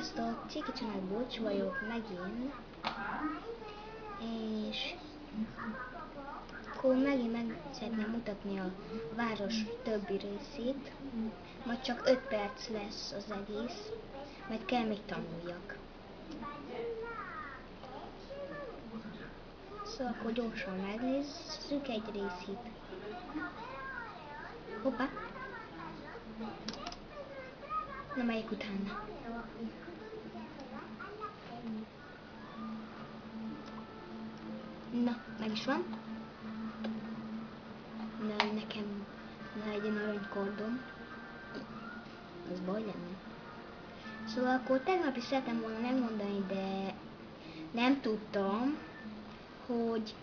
Sziasztok! Csiki család Bocs vagyok megint, és akkor megint meg szeretném mutatni a város többi részét, majd csak 5 perc lesz az egész, mert kell még tanuljak. Szóval akkor gyorsan megnézzük egy részét. Hoppá! Na, melyik utána? Na, meg is van. Na, nekem legyen aranykordom. Az baj lenne. Szóval akkor tegnap is szeretem volna megmondani, de nem tudtam, hogy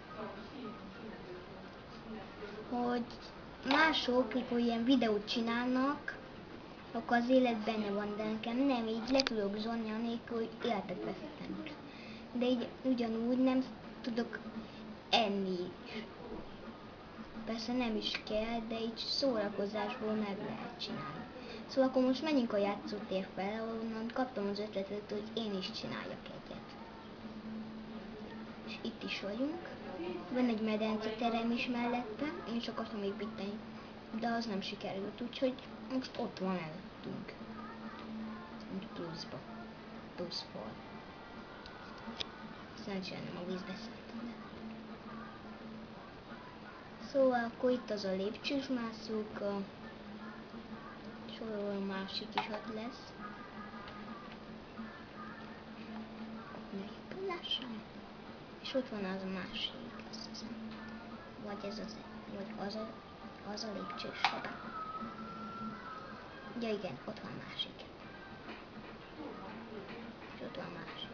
mások, mikor ilyen videót csinálnak, akkor az élet benne van, de nekem nem, így le tudok zonni anélkül, hogy életet vesztenek. De így ugyanúgy nem tudok enni is. Persze nem is kell, de így szórakozásból meg lehet csinálni. Szóval akkor most menjünk a játszótér fel, ahonnan kaptam az ötletet, hogy én is csináljak egyet. És itt is vagyunk. Van egy medenceterem is mellette, én is akartam még építeni, de az nem sikerült, úgyhogy most ott van előttünk. Úgy pluszba. Pluszból. Szerencsére nem a vízbe szálltam. Szóval akkor itt az a lépcsős mászóka, és a másik is ott lesz. Lássam. És ott van az a másik, azt hiszem. Vagy ez az a lépcsős soba. Ja igen, ott van másik. És ott van másik.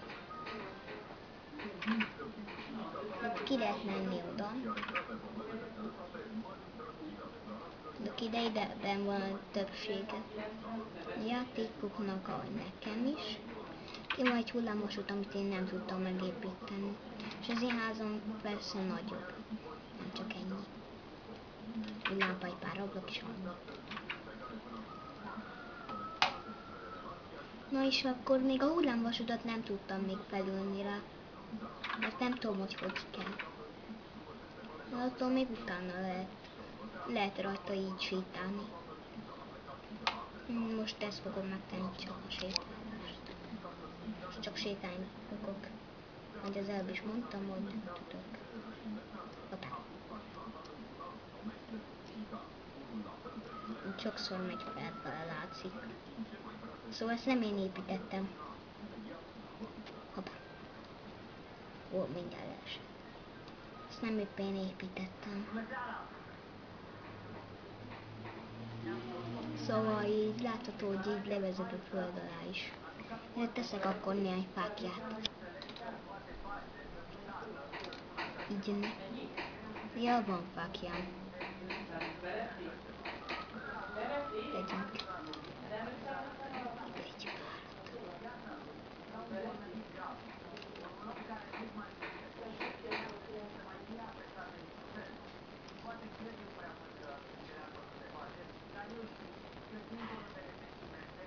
Ki lehet menni oda. De ideben van a többsége. Játékoknak, ahogy nekem is. Én van egy hullámvasút, amit én nem tudtam megépíteni. És az én házam persze nagyobb. Nem csak ennyi. Egy lámpa, egy pár ablak is van. Na és akkor még a hullámvasutat nem tudtam még felülni rá. Mert nem tudom, hogy kell. Na, attól még utána lehet rajta így sétálni. Most ezt fogom megtenni, csak a sétálást. Most csak sétálni fogok. Hogy az előbb is mondtam, hogy nem tudok. Hoppá. Sokszor megy fel, látszik. Szóval ezt nem én építettem. Hoppá. Ó, mindjárt leesett. Ezt nem éppen én építettem. Szóval így látható, hogy így levezet a föld alá is. Én teszek akkor néhány fákját. Így ne. Ja, van fákjám. Legyünk. Még egy párat.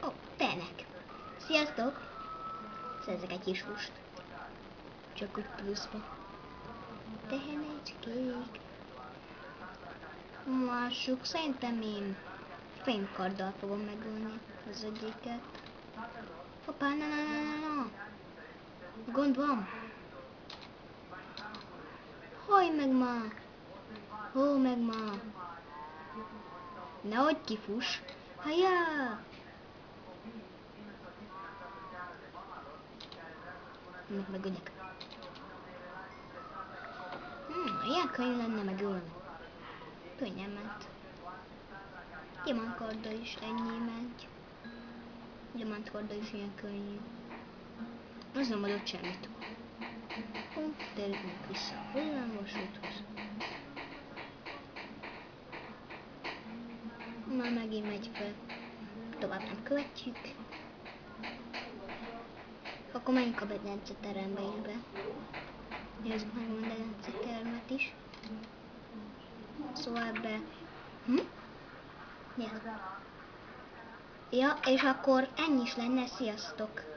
Ó, tenek. Sziasztok! Szerzek egy kis húst. Csak úgy pluszba. Tehenecskék. Mások, szerintem én fémkarddal fogom megölni az egyiket. Hoppá, na. Gond van. Haj meg ma. Hó meg ma. Nehogy kifuss. Hajjá! Megöljek. Ilyen könnyű lenne megölni. Könnyen ment. Gyémántkarddal is ennyi megy. Gyémántkarddal is ilyen könnyű. Az nem adott semmit. Térjünk vissza a hullámvasúthoz. Már megint megy fel. Tovább nem követjük. Akkor menjünk a medenceterembe is be. Nézzük meg a medencetermet is. Szóval ebbe... Ja, és akkor ennyi is lenne, sziasztok!